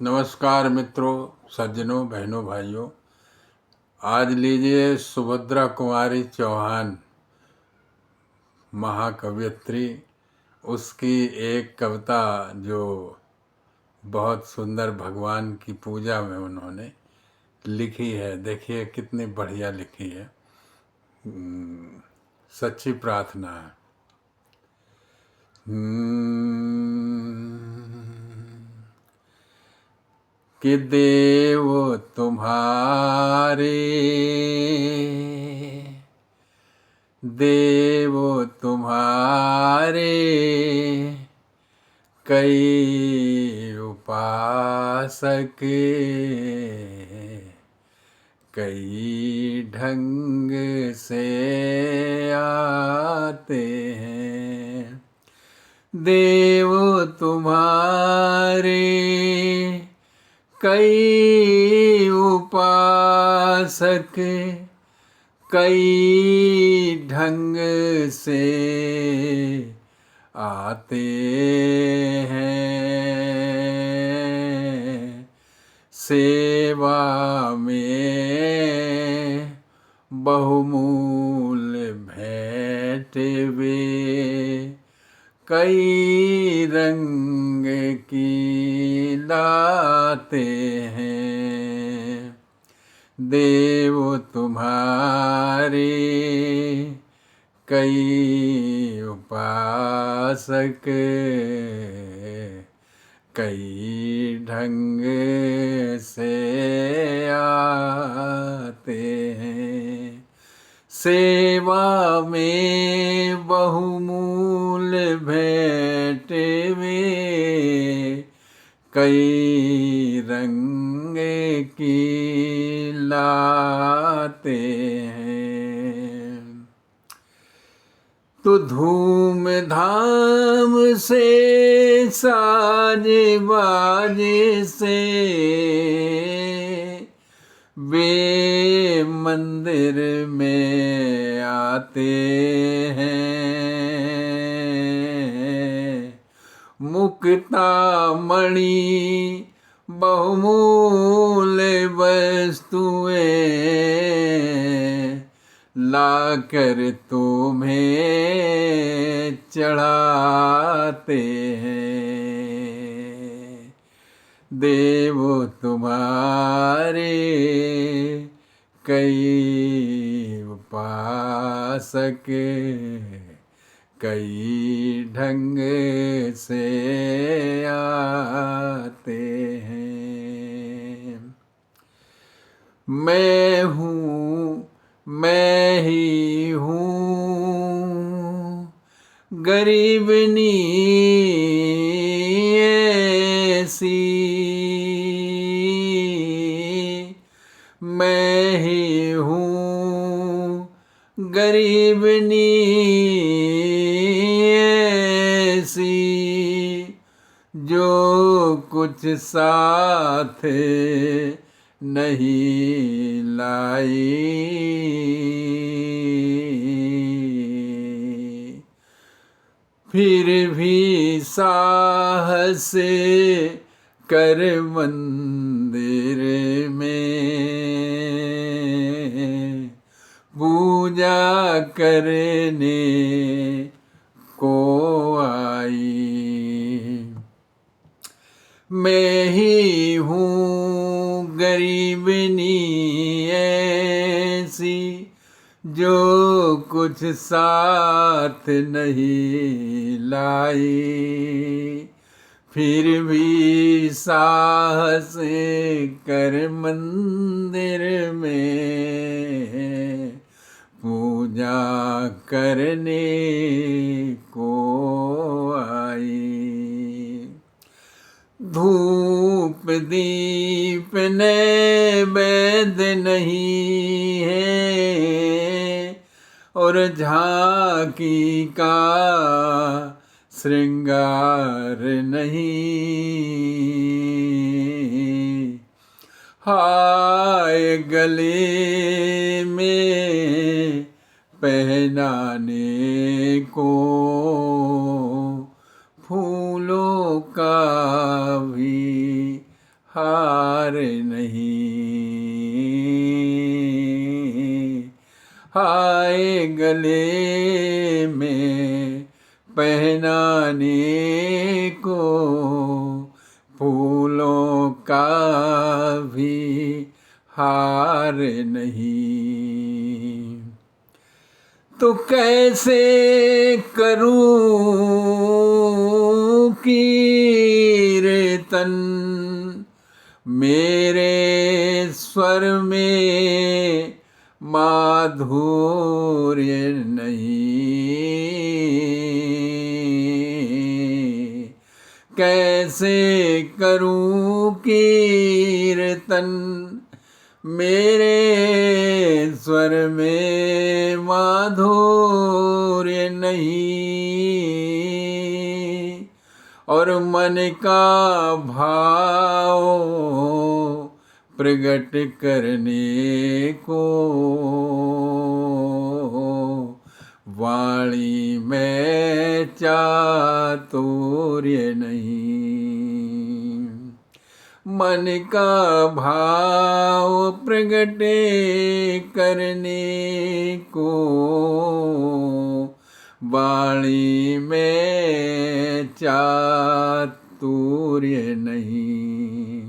नमस्कार मित्रों, सज्जनों, बहनों, भाइयों। आज लीजिए सुभद्रा कुमारी चौहान, महाकवयित्री, उसकी एक कविता जो बहुत सुंदर भगवान की पूजा में उन्होंने लिखी है। देखिए कितनी बढ़िया लिखी है। सच्ची प्रार्थना है। कि देव तुम्हारे देव तुम्हारे कई उपासक कई ढंग से आते हैं। देव तुम्हारे कई उपासक कई ढंग से आते हैं। सेवा में बहुमूल्य भेंट वे कई रंग की लाते हैं। देव तुम्हारे कई उपासक कई ढंग से आते हैं। सेवा में बहुमूल्य भेंट वे कई रंग की लाते हैं। तो धूम धाम से साजे बाजे से वे मंदिर में आते हैं। मुक्तामणि बहुमूल्य वस्तुएं लाकर तुम्हें चढ़ाते हैं। देव तुम्हारे कई उपासक कई ढंग से आते हैं। मैं हूँ, मैं ही हूँ गरीबनी ऐसी। मैं ही हूँ गरीबनी ऐसी जो कुछ साथ नहीं लाई। फिर भी साहस कर मंदिर में पूजा करने को आई। मैं ही हूँ गरीबनी ऐसी जो कुछ साथ नहीं लाई। फिर भी साहस कर मंदिर में पूजा करने को आई। धूप दीप नैवेद्य नहीं है और झांकी का श्रृंगार नहीं। हाय गले में पहनाने को फूलों का भी हार नहीं। हाय गले में पहनाने को फूलों का भी हार नहीं। तो कैसे करूं कीर्तन मेरे स्वर में माधुर्य नहीं। कैसे करूं कीर्तन मेरे स्वर में माधुर्य नहीं। और मन का भाव प्रकट करने को वाणी में चातुर्य नहीं। मन का भाव प्रकट करने को वाणी में चातुर्य नहीं।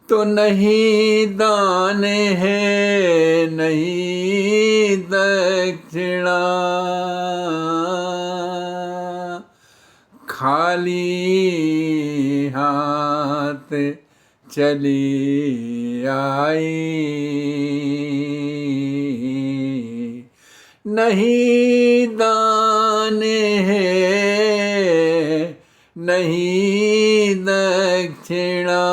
तो नहीं दान है नहीं दक्षिणा, खाली हाथ चली आई। नहीं दान है नहीं दक्षिणा,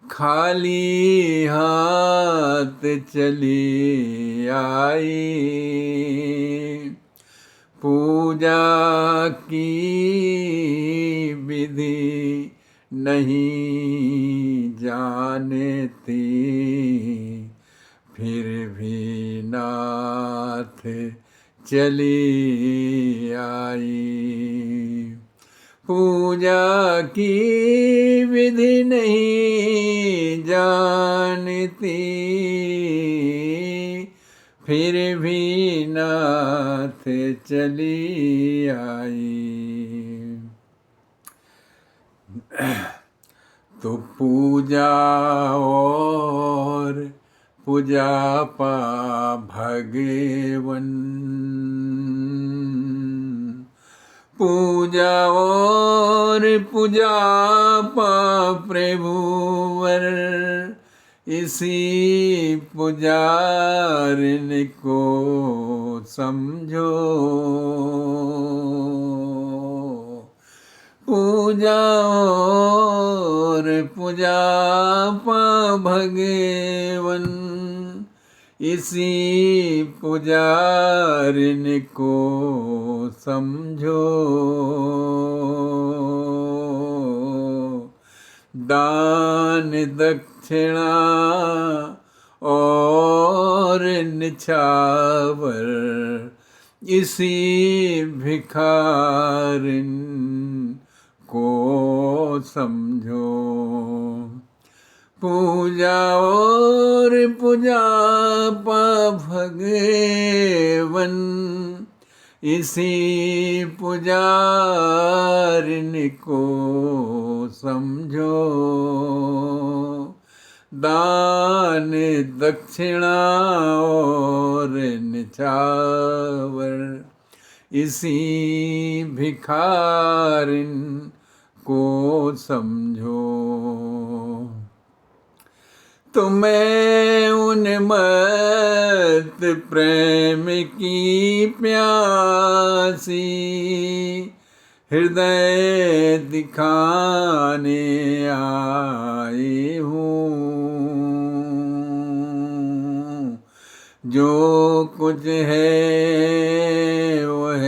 खाली हाथ चली आई। पूजा की विधि नहीं जानती, फिर भी नाथ चली आई। पूजा की विधि नहीं जानती, फिर भी नाथ चली आई। तो पूजा और पूजा पा भगवन, पूजा और पूजा पा प्रभुवर, इसी पुजारन को समझो। पूजा और पूजा पा भगवन, इसी पुजारन को समझो। दान दक्षिणा और निछावर, इसी भिखारिन को समझो। पूजा और पूजा पा भगवन, इसी पुजारिन को समझो। दान दक्षिणा और निछावर, इसी भिखारिन को समझो। तो मैं उन्मत्त प्रेम की प्यासी, हृदय दिखाने आई हूँ। जो कुछ है वह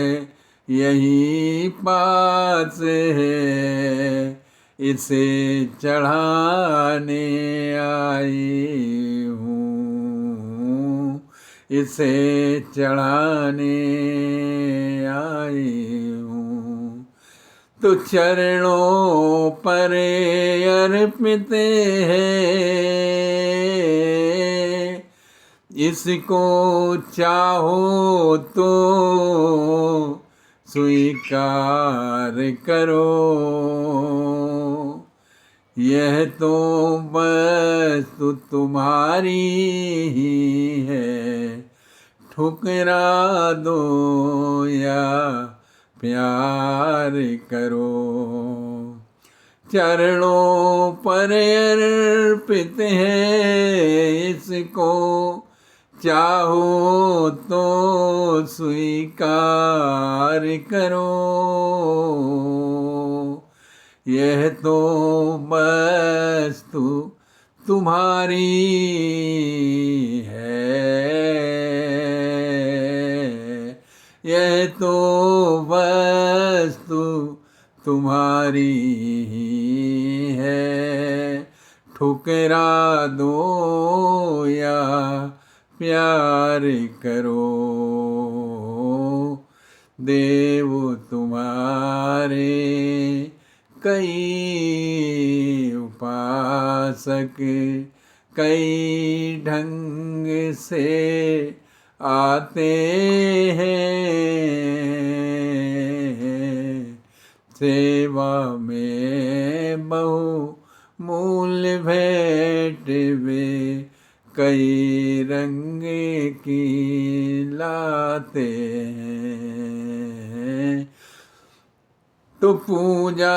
यही पास है, इसे चढ़ाने आई हूँ। इसे चढ़ाने आई हूँ। तो चरणों पर अर्पित है, इसको चाहो तो स्वीकार करो। यह तो वस्तु तुम्हारी ही है, ठुकरा दो या प्यार करो। चरणों पर अर्पित है, इसको चाहो तो स्वीकार करो। यह तो वस्तु तुम्हारी है, यह तो वस्तु तुम्हारी ही है, ठुकरा दो या प्यार करो। देव तुम्हारे कई उपासक कई ढंग से आते हैं, सेवा में बहु मूल्य भेंट वे कई रंग की लाते हैं। तो पूजा